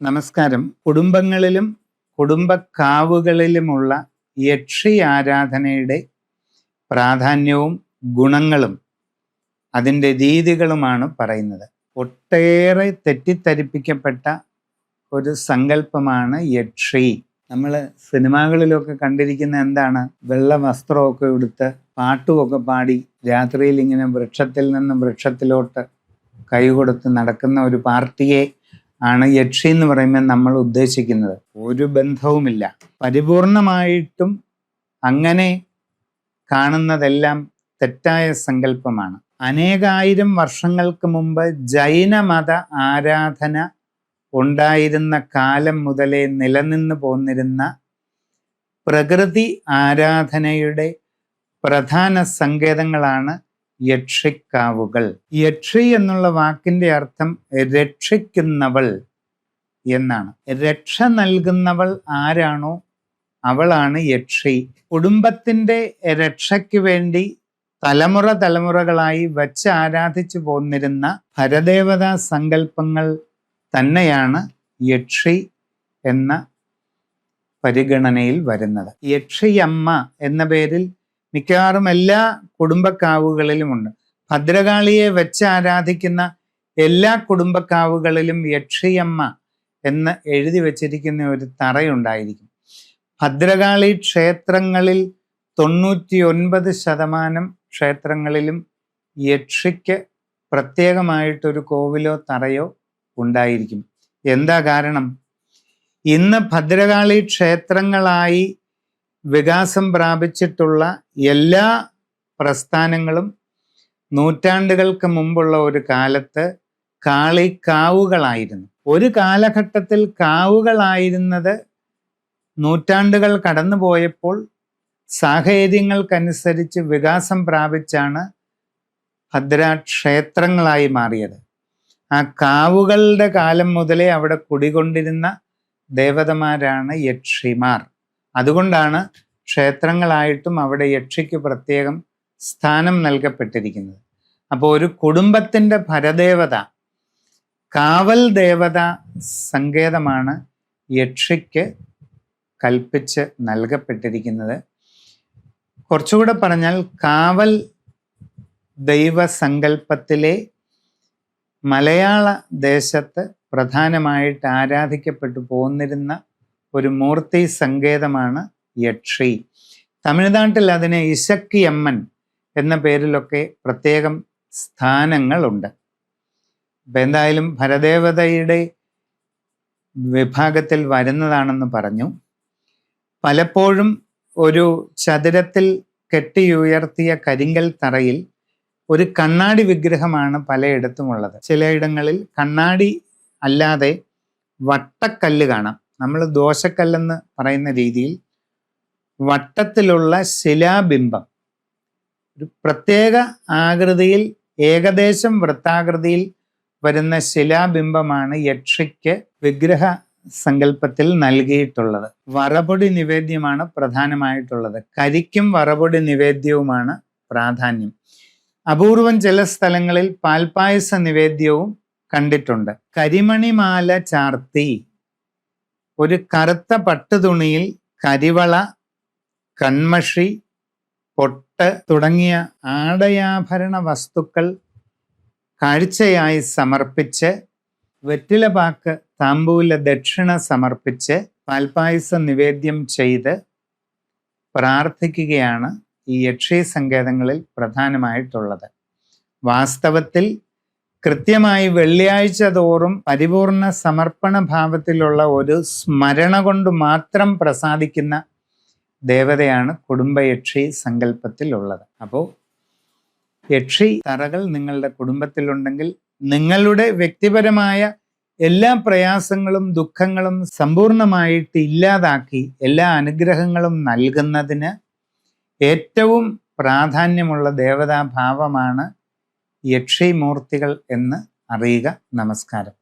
നമസ്കാരം. കുടുംബങ്ങളിലും കുടുംബക്കാവുകളിലുമുള്ള യക്ഷി ആരാധനയുടെ പ്രാധാന്യവും ഗുണങ്ങളും അതിൻ്റെ രീതികളുമാണ് പറയുന്നത്. ഒട്ടേറെ തെറ്റിദ്ധരിപ്പിക്കപ്പെട്ട ഒരു സങ്കല്പമാണ് യക്ഷി. നമ്മൾ സിനിമകളിലൊക്കെ കണ്ടിരിക്കുന്ന എന്താണ്? വെള്ള വസ്ത്രമൊക്കെ ഉടുത്ത് പാട്ടുമൊക്കെ പാടി രാത്രിയിൽ ഇങ്ങനെ വൃക്ഷത്തിൽ നിന്ന് വൃക്ഷത്തിലോട്ട് കൈ കൊടുത്ത് നടക്കുന്ന ഒരു പാർട്ടിയെ ആണ് യക്ഷി എന്ന് പറയുമ്പോൾ നമ്മൾ ഉദ്ദേശിക്കുന്നത്. ഒരു ബന്ധവുമില്ല. പരിപൂർണമായിട്ടും അങ്ങനെ കാണുന്നതെല്ലാം തെറ്റായ സങ്കല്പമാണ്. അനേകായിരം വർഷങ്ങൾക്ക് മുമ്പ് ജൈനമത ആരാധന ഉണ്ടായിരുന്ന കാലം മുതലേ നിലനിന്ന് പോന്നിരുന്ന പ്രകൃതി ആരാധനയുടെ പ്രധാന സങ്കേതങ്ങളാണ് യക്ഷിക്കാവുകൾ. യക്ഷി എന്നുള്ള വാക്കിന്റെ അർത്ഥം രക്ഷിക്കുന്നവൾ എന്നാണ്. രക്ഷ നൽകുന്നവൾ ആരാണോ അവളാണ് യക്ഷി. കുടുംബത്തിന്റെ രക്ഷയ്ക്ക് വേണ്ടി തലമുറകളായി വച്ച് ആരാധിച്ചു പോന്നിരുന്ന പരദേവതാ സങ്കല്പങ്ങൾ തന്നെയാണ് യക്ഷി എന്ന പരിഗണനയിൽ വരുന്നത്. യക്ഷിയമ്മ എന്ന പേരിൽ മിക്കവാറും എല്ലാ കുടുംബക്കാവുകളിലുമുണ്ട്. ഭദ്രകാളിയെ വെച്ച് ആരാധിക്കുന്ന എല്ലാ കുടുംബക്കാവുകളിലും യക്ഷിയമ്മ എന്ന് എഴുതി വച്ചിരിക്കുന്ന ഒരു തറയുണ്ടായിരിക്കും. ഭദ്രകാളി ക്ഷേത്രങ്ങളിൽ 99% ക്ഷേത്രങ്ങളിലും യക്ഷിക്ക് പ്രത്യേകമായിട്ടൊരു കോവിലോ തറയോ ഉണ്ടായിരിക്കും. എന്താ കാരണം? ഇന്ന് ഭദ്രകാളി ക്ഷേത്രങ്ങളായി വികാസം പ്രാപിച്ചിട്ടുള്ള എല്ലാ പ്രസ്ഥാനങ്ങളും നൂറ്റാണ്ടുകൾക്ക് മുമ്പുള്ള ഒരു കാലത്ത് കാവുകളായിരുന്നു. ഒരു കാലഘട്ടത്തിൽ കാവുകളായിരുന്നത് നൂറ്റാണ്ടുകൾ കടന്നു പോയപ്പോൾ സാഹചര്യങ്ങൾക്കനുസരിച്ച് വികാസം പ്രാപിച്ചാണ് ഭദ്രക്ഷേത്രങ്ങളായി മാറിയത്. ആ കാവുകളുടെ കാലം മുതലേ അവിടെ കുടികൊണ്ടിരുന്ന ദേവതമാരാണ് യക്ഷിമാർ. അതുകൊണ്ടാണ് ക്ഷേത്രങ്ങളായിട്ടും അവിടെ യക്ഷിക്ക് പ്രത്യേകം സ്ഥാനം നൽകപ്പെട്ടിരിക്കുന്നത്. അപ്പോൾ ഒരു കുടുംബത്തിൻ്റെ പരദേവത, കാവൽ ദേവത സങ്കേതമാണ് യക്ഷിക്ക് കൽപ്പിച്ച് നൽകപ്പെട്ടിരിക്കുന്നത്. കുറച്ചുകൂടെ പറഞ്ഞാൽ കാവൽ ദൈവസങ്കല്പത്തിലെ മലയാള ദേശത്ത് പ്രധാനമായിട്ട് ആരാധിക്കപ്പെട്ടു പോന്നിരുന്ന ഒരു മൂർത്തി സങ്കേതമാണ് യക്ഷി. തമിഴ്നാട്ടിൽ അതിനെ ഇശക്കിയമ്മൻ എന്ന പേരിലൊക്കെ പ്രത്യേകം സ്ഥാനങ്ങളുണ്ട്. അപ്പം എന്തായാലും പരദേവതയുടെ വിഭാഗത്തിൽ വരുന്നതാണെന്ന് പറഞ്ഞു. പലപ്പോഴും ഒരു ചതുരത്തിൽ കെട്ടിയുയർത്തിയ കരിങ്കൽ തറയിൽ ഒരു കണ്ണാടി വിഗ്രഹമാണ് പലയിടത്തുമുള്ളത്. ചിലയിടങ്ങളിൽ കണ്ണാടി അല്ലാതെ വട്ടക്കല്ല് കാണാം. നമ്മൾ ദോശക്കല്ലെന്ന് പറയുന്ന രീതിയിൽ വട്ടത്തിലുള്ള ശിലാബിംബം, ഒരു പ്രത്യേക ആകൃതിയിൽ, ഏകദേശം വൃത്താകൃതിയിൽ വരുന്ന ശിലാബിംബമാണ് യക്ഷിക്ക് വിഗ്രഹ സങ്കല്പത്തിൽ നൽകിയിട്ടുള്ളത്. വറപൊടി നിവേദ്യമാണ് പ്രധാനമായിട്ടുള്ളത്. കരിക്കും വറപൊടി നിവേദ്യവുമാണ് പ്രാധാന്യം. അപൂർവം ചില സ്ഥലങ്ങളിൽ പാൽപ്പായസ നിവേദ്യവും കണ്ടിട്ടുണ്ട്. കരിമണിമാല ചാർത്തി ഒരു കറുത്ത പട്ടുതുണിയിൽ കരിവള, കൺമഷി, പൊട്ട് തുടങ്ങിയ ആടയാഭരണ വസ്തുക്കൾ കാഴ്ചയായി സമർപ്പിച്ച് വെറ്റിലപാക്ക് താമ്പൂല ദക്ഷിണ സമർപ്പിച്ച് പാൽപ്പായസ നിവേദ്യം ചെയ്ത് പ്രാർത്ഥിക്കുകയാണ് ഈ യക്ഷി സങ്കേതങ്ങളിൽ പ്രധാനമായിട്ടുള്ളത്. വാസ്തവത്തിൽ കൃത്യമായി വെള്ളിയാഴ്ച തോറും പരിപൂർണ സമർപ്പണ ഭാവത്തിലുള്ള ഒരു സ്മരണ കൊണ്ട് മാത്രം പ്രസാദിക്കുന്ന ദേവതയാണ് കുടുംബയക്ഷി സങ്കല്പത്തിലുള്ളത്. അപ്പോൾ യക്ഷി തറകൾ നിങ്ങളുടെ കുടുംബത്തിലുണ്ടെങ്കിൽ നിങ്ങളുടെ വ്യക്തിപരമായ എല്ലാ പ്രയാസങ്ങളും ദുഃഖങ്ങളും സമ്പൂർണമായിട്ട് ഇല്ലാതാക്കി എല്ലാ അനുഗ്രഹങ്ങളും നൽകുന്നതിന് ഏറ്റവും പ്രാധാന്യമുള്ള ദേവതാഭാവമാണ് യക്ഷി മൂർത്തികൾ എന്ന് അറിയുക. നമസ്കാരം.